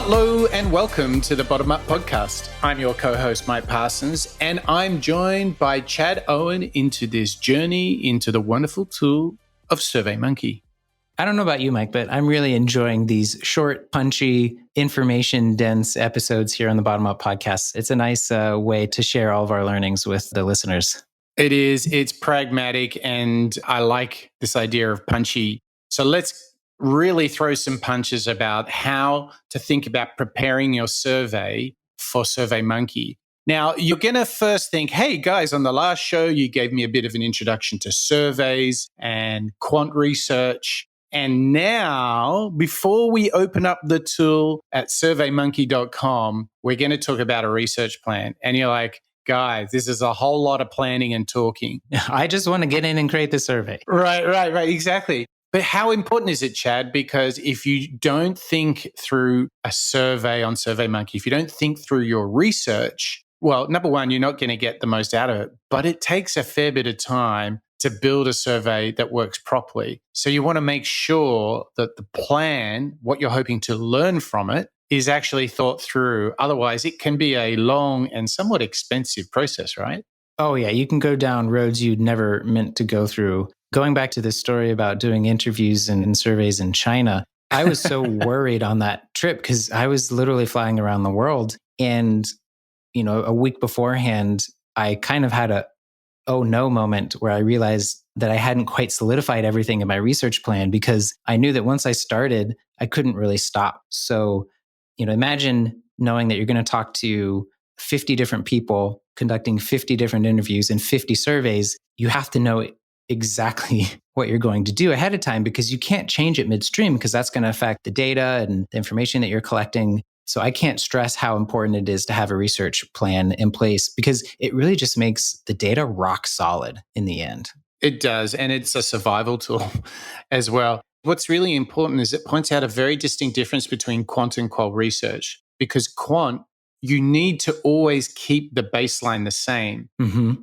Hello and welcome to the Bottom Up Podcast. I'm your co-host, Mike Parsons, and I'm joined by Chad Owen into this journey into the wonderful tool of SurveyMonkey. I don't know about you, Mike, but I'm really enjoying these short, punchy, information-dense episodes here on the Bottom Up Podcast. It's a nice way to share all of our learnings with the listeners. It is. It's pragmatic, and I like this idea of punchy. So let's really throw some punches about how to think about preparing your survey for SurveyMonkey. Now, you're going to first think, hey, guys, on the last show, you gave me a bit of an introduction to surveys and quant research. And now, before we open up the tool at surveymonkey.com, we're going to talk about a research plan. And you're like, guys, this is a whole lot of planning and talking. I just want to get in and create the survey. Right, exactly. But how important is it, Chad? Because if you don't think through a survey on SurveyMonkey, if you don't think through your research, well, number one, you're not going to get the most out of it. But it takes a fair bit of time to build a survey that works properly. So you want to make sure that the plan, what you're hoping to learn from it, is actually thought through. Otherwise, it can be a long and somewhat expensive process, right? Oh, yeah. You can go down roads you'd never meant to go through. Going back to this story about doing interviews and surveys in China, I was so worried on that trip because I was literally flying around the world. And, a week beforehand, I kind of had a oh no moment where I realized that I hadn't quite solidified everything in my research plan because I knew that once I started, I couldn't really stop. So, imagine knowing that you're going to talk to 50 different people, conducting 50 different interviews and 50 surveys. You have to know exactly what you're going to do ahead of time because you can't change it midstream because that's going to affect the data and the information that you're collecting. So I can't stress how important it is to have a research plan in place because it really just makes the data rock solid in the end. It does. And it's a survival tool as well. What's really important is it points out a very distinct difference between quant and qual research because quant, you need to always keep the baseline the same. Mm-hmm.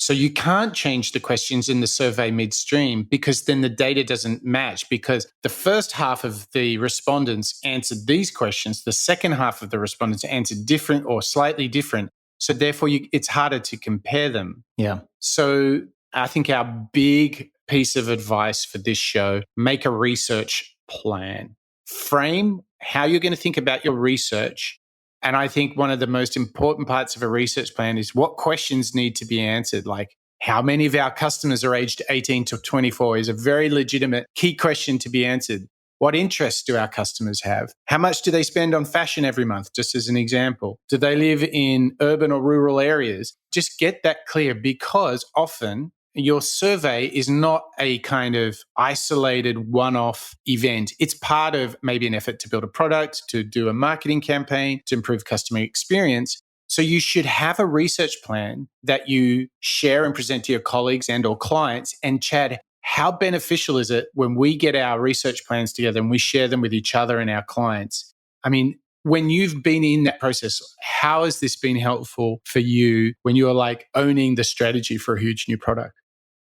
So you can't change the questions in the survey midstream because then the data doesn't match because the first half of the respondents answered these questions. The second half of the respondents answered different or slightly different. So therefore, it's harder to compare them. Yeah. So I think our big piece of advice for this show, make a research plan. Frame how you're going to think about your research. And I think one of the most important parts of a research plan is what questions need to be answered. Like how many of our customers are aged 18 to 24 is a very legitimate key question to be answered. What interests do our customers have? How much do they spend on fashion every month, just as an example? Do they live in urban or rural areas? Just get that clear because often your survey is not a kind of isolated one-off event. It's part of maybe an effort to build a product, to do a marketing campaign, to improve customer experience. So you should have a research plan that you share and present to your colleagues and or clients. And Chad, how beneficial is it when we get our research plans together and we share them with each other and our clients? I mean, when you've been in that process, how has this been helpful for you when you're like owning the strategy for a huge new product?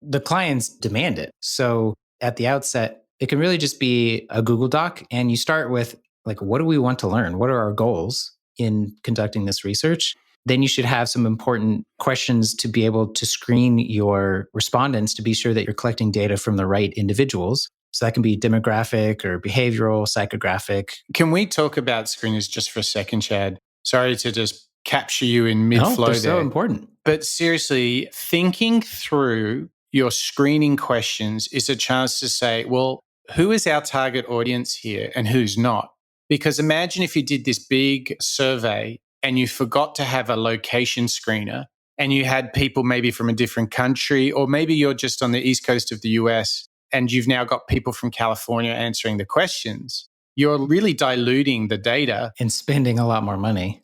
The clients demand it. So at the outset, it can really just be a Google Doc. And you start with like, what do we want to learn? What are our goals in conducting this research? Then you should have some important questions to be able to screen your respondents to be sure that you're collecting data from the right individuals. So that can be demographic or behavioral, psychographic. Can we talk about screeners just for a second, Chad? Sorry to just capture you in mid-flow No, they're there. so important. But seriously, thinking through your screening questions is a chance to say, well, who is our target audience here and who's not? Because imagine if you did this big survey and you forgot to have a location screener and you had people maybe from a different country, or maybe you're just on the East Coast of the US and you've now got people from California answering the questions. You're really diluting the data. And spending a lot more money.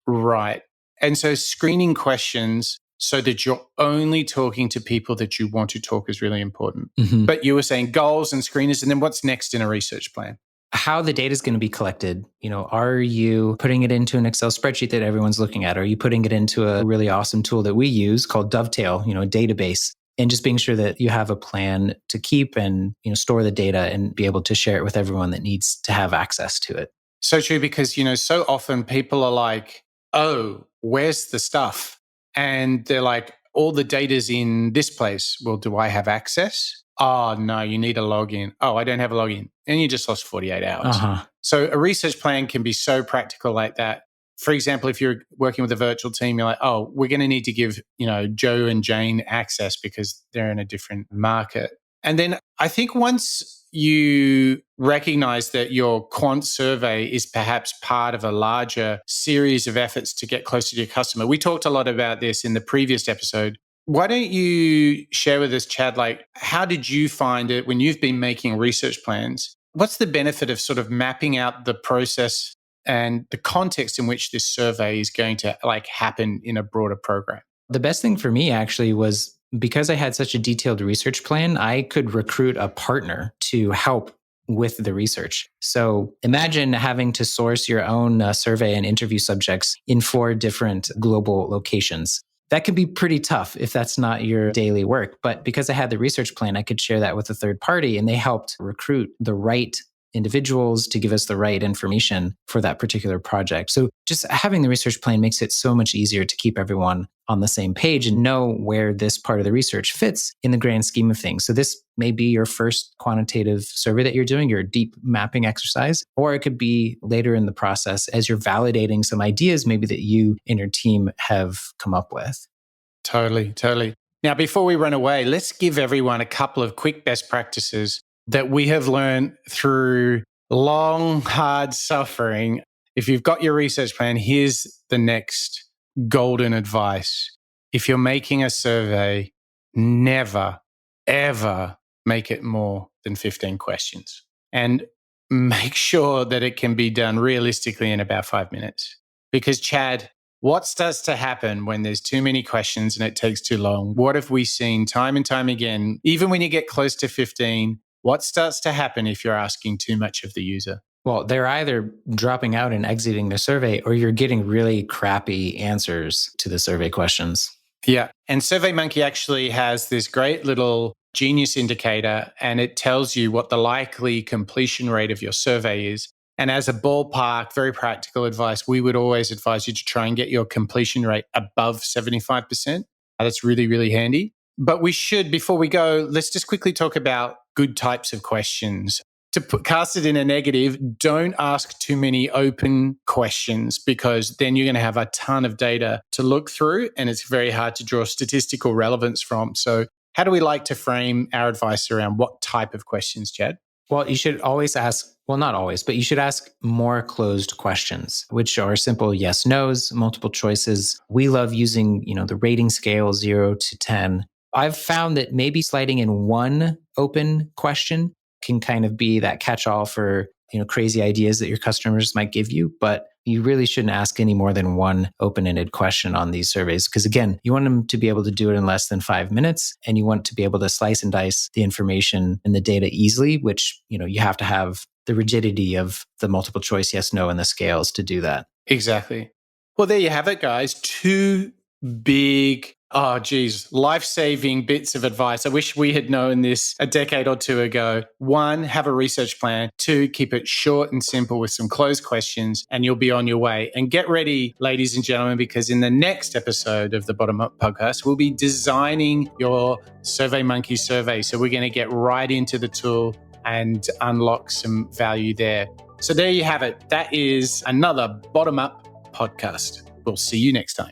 Right. And so screening questions so that you're only talking to people that you want to talk is really important. Mm-hmm. But you were saying goals and screeners, and then what's next in a research plan? How the data is going to be collected. Are you putting it into an Excel spreadsheet that everyone's looking at? Are you putting it into a really awesome tool that we use called Dovetail, a database? And just being sure that you have a plan to keep and store the data and be able to share it with everyone that needs to have access to it. So true, because, so often people are like, oh, where's the stuff? And they're like, all the data's in this place. Well, do I have access? Oh, no, you need a login. Oh, I don't have a login. And you just lost 48 hours. So a research plan can be so practical like that. For example, if you're working with a virtual team, you're like, oh, we're going to need to give, Joe and Jane access because they're in a different market. And then I think once you recognize that your quant survey is perhaps part of a larger series of efforts to get closer to your customer. We talked a lot about this in the previous episode. Why don't you share with us, Chad, like, how did you find it when you've been making research plans? What's the benefit of sort of mapping out the process and the context in which this survey is going to happen in a broader program? The best thing for me actually was, because I had such a detailed research plan, I could recruit a partner to help with the research. So imagine having to source your own survey and interview subjects in 4 different global locations. That can be pretty tough if that's not your daily work. But because I had the research plan, I could share that with a third party, and they helped recruit the right individuals to give us the right information for that particular project. So just having the research plan makes it so much easier to keep everyone on the same page and know where this part of the research fits in the grand scheme of things. So this may be your first quantitative survey that you're doing, your deep mapping exercise, or it could be later in the process as you're validating some ideas maybe that you and your team have come up with. Totally. Now, before we run away, let's give everyone a couple of quick best practices that we have learned through long, hard suffering. If you've got your research plan, here's the next golden advice. If you're making a survey, never, ever make it more than 15 questions. And make sure that it can be done realistically in about 5 minutes. Because, Chad, what starts to happen when there's too many questions and it takes too long? What have we seen time and time again? Even when you get close to 15, what starts to happen if you're asking too much of the user? Well, they're either dropping out and exiting the survey, or you're getting really crappy answers to the survey questions. Yeah. And SurveyMonkey actually has this great little genius indicator, and it tells you what the likely completion rate of your survey is. And as a ballpark, very practical advice, we would always advise you to try and get your completion rate above 75%. That's really, really handy. But we should, before we go, let's just quickly talk about good types of questions. To cast it in a negative, don't ask too many open questions, because then you're going to have a ton of data to look through and it's very hard to draw statistical relevance from. So how do we like to frame our advice around what type of questions, Chad? Well, you should always ask, well, not always, but you should ask more closed questions, which are simple yes, no's, multiple choices. We love using, the rating scale 0 to 10. I've found that maybe sliding in one open question can kind of be that catch-all for, crazy ideas that your customers might give you. But you really shouldn't ask any more than one open-ended question on these surveys. Because again, you want them to be able to do it in less than 5 minutes, and you want to be able to slice and dice the information and the data easily, which, you have to have the rigidity of the multiple choice yes, no, and the scales to do that. Exactly. Well, there you have it, guys. 2 big, life-saving bits of advice. I wish we had known this a decade or 2 ago. 1, have a research plan. 2, keep it short and simple with some closed questions, and you'll be on your way. And get ready, ladies and gentlemen, because in the next episode of the Bottom Up Podcast, we'll be designing your SurveyMonkey survey. So we're going to get right into the tool and unlock some value there. So there you have it. That is another Bottom Up Podcast. We'll see you next time.